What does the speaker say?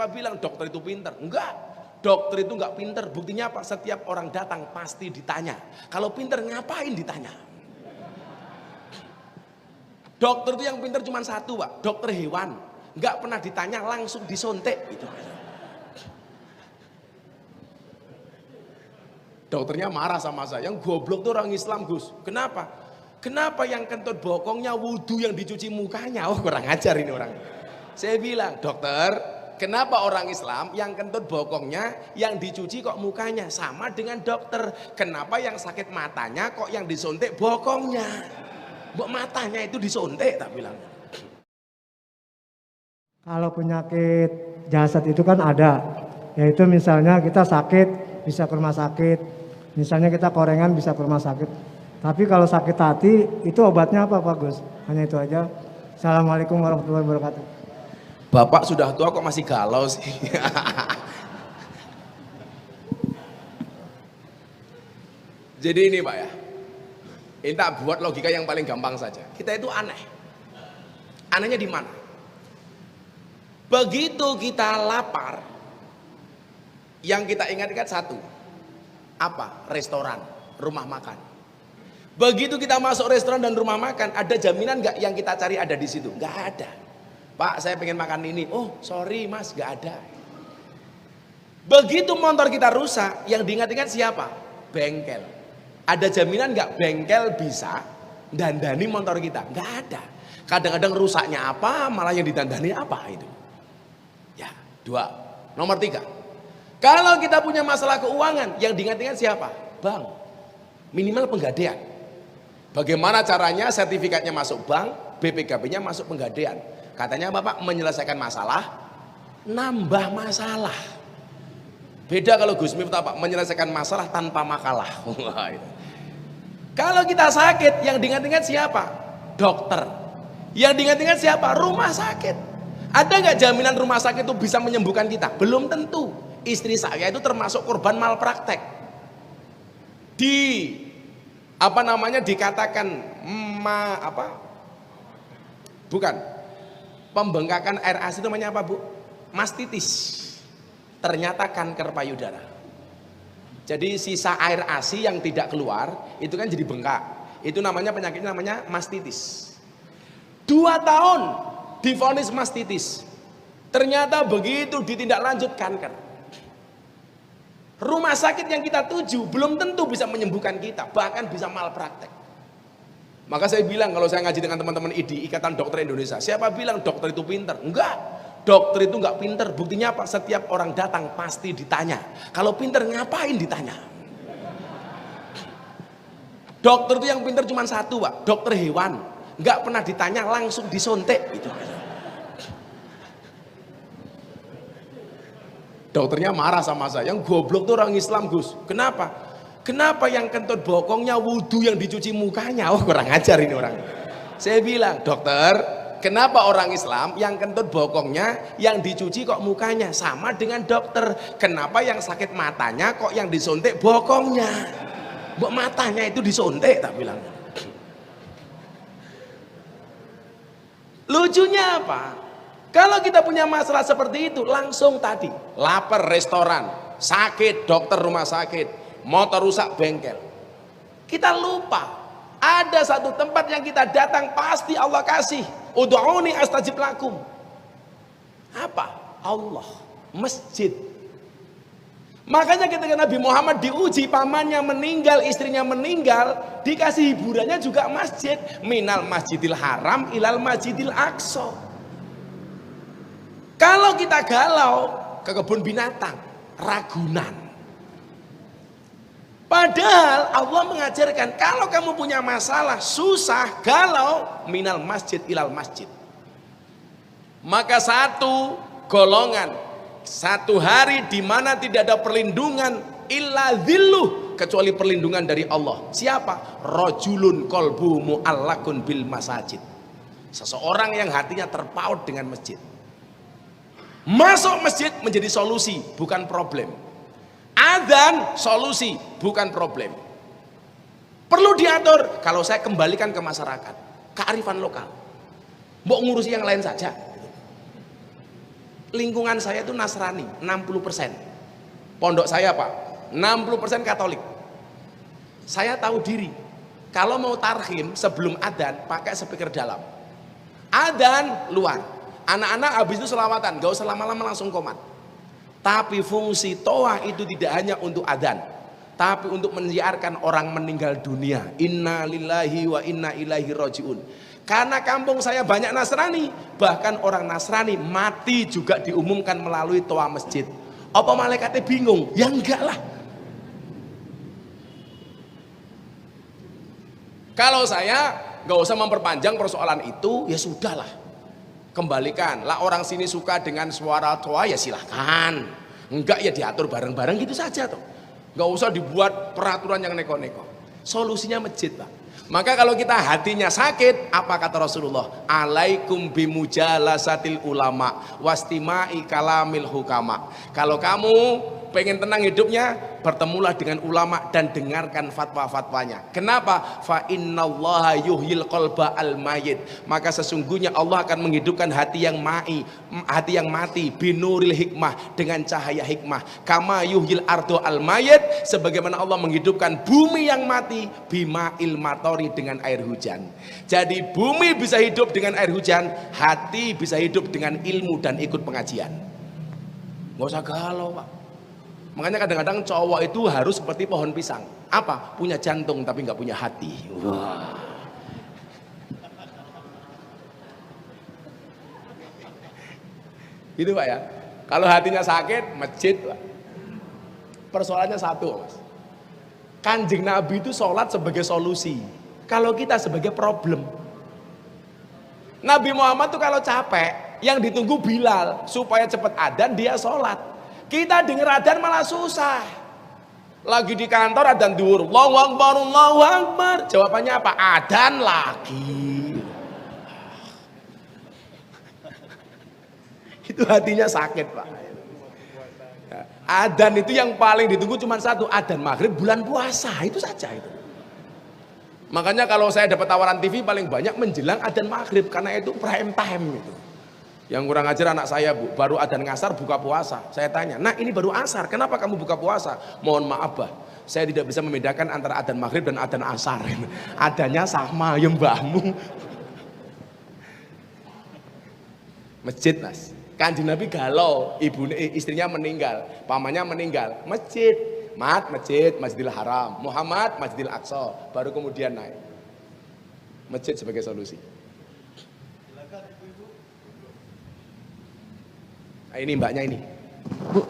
Siapa bilang dokter itu pinter? Enggak. Dokter itu enggak pinter. Buktinya apa? Setiap orang datang pasti ditanya. Kalau pinter ngapain ditanya? Dokter itu yang pinter cuma satu, Pak. Dokter hewan. Enggak pernah ditanya, langsung disontek. Itu. Dokternya marah sama saya. Yang goblok tuh orang Islam, Gus. Kenapa? Kenapa yang kentut bokongnya wudhu yang dicuci mukanya? Oh, kurang ajar ini orang. Saya bilang, dokter, kenapa orang Islam yang kentut bokongnya yang dicuci kok mukanya? Sama dengan dokter. Kenapa yang sakit matanya kok yang disontek bokongnya? Matanya itu disontek, tak bilang. Kalau penyakit jasad itu kan ada, yaitu misalnya kita sakit bisa ke rumah sakit, misalnya kita korengan bisa ke rumah sakit. Tapi kalau sakit hati itu obatnya apa Pak Gus? Hanya itu aja. Assalamualaikum warahmatullahi wabarakatuh. Bapak sudah tua kok masih galau sih. Jadi ini Pak ya, ini tak buat logika yang paling gampang saja. Kita itu aneh. Anehnya di mana? Begitu kita lapar, yang kita ingat-ingat satu, apa? Restoran, rumah makan. Begitu kita masuk restoran dan rumah makan, ada jaminan nggak yang kita cari ada di situ? Nggak ada. Pak, saya pengen makan ini. Oh, sorry mas, nggak ada. Begitu motor kita rusak, yang diingat-ingat siapa? Bengkel. Ada jaminan nggak bengkel bisa dandani motor kita? Nggak ada. Kadang-kadang rusaknya apa, malah yang ditandani apa itu? Ya, dua. Nomor tiga. Kalau kita punya masalah keuangan, yang diingat-ingat siapa? Bank. Minimal penggadean. Bagaimana caranya sertifikatnya masuk bank, BPKB-nya masuk penggadean. Katanya Bapak menyelesaikan masalah, nambah masalah. Beda kalau Gus Miftah Pak, menyelesaikan masalah tanpa makalah. Kalau kita sakit, yang diingat-ingat siapa? Dokter. Yang diingat-ingat siapa? Rumah sakit. Ada nggak jaminan rumah sakit itu bisa menyembuhkan kita? Belum tentu. Istri saya itu termasuk korban malpraktek. Dikatakan bukan pembengkakan air asi itu namanya apa Bu? Mastitis. Ternyata kanker payudara. Jadi sisa air asi yang tidak keluar itu kan jadi bengkak. Itu namanya penyakitnya namanya mastitis. 2 tahun divonis mastitis. Ternyata begitu ditindaklanjut kanker. Rumah sakit yang kita tuju belum tentu bisa menyembuhkan kita, bahkan bisa malpraktek. Maka saya bilang kalau saya ngaji dengan teman-teman IDI, Ikatan Dokter Indonesia, siapa bilang dokter itu pinter? Enggak, dokter itu enggak pinter. Buktinya apa? Setiap orang datang pasti ditanya. Kalau pinter ngapain ditanya? Dokter itu yang pinter cuma satu Pak, dokter hewan. Enggak pernah ditanya, langsung disontek gitu. Dokternya marah sama saya. Yang goblok tuh orang Islam Gus. Kenapa? Kenapa yang kentut bokongnya wudhu yang dicuci mukanya? Oh, kurang ajar ini orang. Saya bilang, dokter, kenapa orang Islam yang kentut bokongnya yang dicuci kok mukanya? Sama dengan dokter. Kenapa yang sakit matanya kok yang disontek bokongnya? Matanya itu disontek, tak bilang. Lucunya apa? Kalau kita punya masalah seperti itu, langsung tadi lapar restoran, sakit dokter rumah sakit, motor rusak bengkel. Kita lupa ada satu tempat yang kita datang pasti Allah kasih. Ud'uni astajib lakum. Apa? Allah, masjid. Makanya ketika Nabi Muhammad diuji, pamannya meninggal, istrinya meninggal, dikasih hiburannya juga masjid. Minal masjidil haram ilal masjidil aqsa. Kalau kita galau ke kebun binatang, Ragunan. Padahal Allah mengajarkan kalau kamu punya masalah, susah, galau, minal masjid ilal masjid. Maka satu golongan, satu hari di mana tidak ada perlindungan illa dhilluh, kecuali perlindungan dari Allah. Siapa? Rajulun qalbuhu mu'allaqun bil masajid. Seseorang yang hatinya terpaut dengan masjid. Masuk masjid menjadi solusi, bukan problem. Adzan solusi, bukan problem. Perlu diatur. Kalau saya kembalikan ke masyarakat, kearifan lokal. Mbok ngurusi yang lain saja. Lingkungan saya itu Nasrani, 60%. Pondok saya Pak, 60% Katolik. Saya tahu diri, kalau mau tarhim sebelum adzan pakai speaker dalam. Adzan luar. Anak-anak habis itu selawatan, gak usah lama-lama langsung komat. Tapi fungsi toah itu tidak hanya untuk adzan, tapi untuk menyiarkan orang meninggal dunia. Inna lillahi wa inna ilaihi rojiun. Karena kampung saya banyak Nasrani, bahkan orang Nasrani mati juga diumumkan melalui toa masjid. Apa malaikatnya bingung? Ya enggak lah. Kalau saya nggak usah memperpanjang persoalan itu, ya sudahlah. Kembalikan. Lah orang sini suka dengan suara toa, ya silahkan. Enggak ya diatur bareng-bareng gitu saja tuh. Nggak usah dibuat peraturan yang neko-neko. Solusinya masjid Pak. Maka kalau kita hatinya sakit, apa kata Rasulullah? Alaikum bimujalasatil ulama wastimai kalamil hukama. Kalau kamu pengen tenang hidupnya, bertemulah dengan ulama dan dengarkan fatwa-fatwanya. Kenapa? Fa innallaha yuhyil qalba al mayyit. Maka sesungguhnya Allah akan menghidupkan hati yang mati binuril hikmah, dengan cahaya hikmah. Kama yuhyil ardo al mayyit, sebagaimana Allah menghidupkan bumi yang mati bima il matori, dengan air hujan. Jadi bumi bisa hidup dengan air hujan, hati bisa hidup dengan ilmu dan ikut pengajian. Nggak usah galau Pak. Makanya kadang-kadang cowok itu harus seperti pohon pisang. Apa? Punya jantung tapi nggak punya hati. Wah. Gitu Pak ya. Kalau hatinya sakit, masjid Pak. Persoalannya satu Mas. Kanjeng Nabi itu sholat sebagai solusi. Kalau kita sebagai problem. Nabi Muhammad tuh kalau capek, yang ditunggu Bilal supaya cepat adzan, dia sholat. Kita denger adzan malah susah. Lagi di kantor adzan duhur, Allahu Akbar, Allahu Akbar. Jawabannya apa? Adzan lagi. Itu hatinya sakit Pak. Adzan itu yang paling ditunggu cuma satu, adzan maghrib bulan puasa, itu saja itu. Makanya kalau saya dapat tawaran TV paling banyak menjelang adzan maghrib, karena itu prime time itu. Yang kurang ajar anak saya Bu, baru adzan ngasar buka puasa. Saya tanya, nah ini baru asar, kenapa kamu buka puasa? Mohon maaf Bah, saya tidak bisa membedakan antara adzan maghrib dan adzan asar. Adanya sama, ya mbahmu. Masjid Mas, Kanjeng Nabi galau, istrinya meninggal, pamannya meninggal, masjid. Masjid, Masjidil Haram, Muhammad, Masjidil Aqsa, baru kemudian naik. Masjid sebagai solusi. Nah, ini mbaknya ini. Bu.